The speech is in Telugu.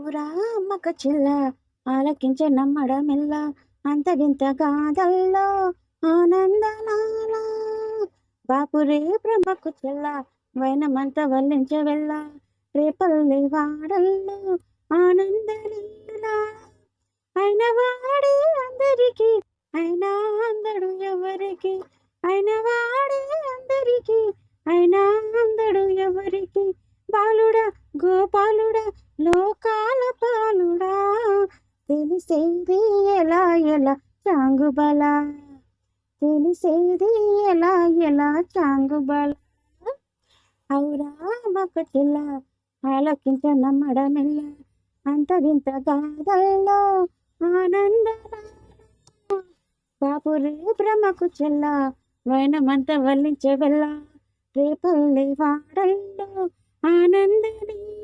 ఔరా అమ్మక చెల్ల ఆలకించే నమ్మడమెల్ల అంత వింత గాథల్లో ఆనందలాల బాపురే బ్రహ్మకు చెల్ల వైనమంత వల్లించే వెళ్ళ రేపల్లి వాడల్లో ఆనందలీల అయిన వాడే అందరికీ అయినా అందడు ఎవరికి అయిన వాడే అందరికీ అయినా అందడు ఎవరికి బాలుడా గోపాలుడా లోకాల పాలుడా తెలిసేది ఎలా ఎలా చాంగుబల తెలిసేది ఎలా ఎలా చాంగుబల ఔరా మక చెల్ల ఆలకించ నమ్మడమెల్ల అంత వింత గాథల్లో ఆనందలా బాపురే బ్రహ్మకు చెల్ల వైనమంత వల్లించే వెళ్ళ రేపల్లి వాడల్లో ఆనందలీల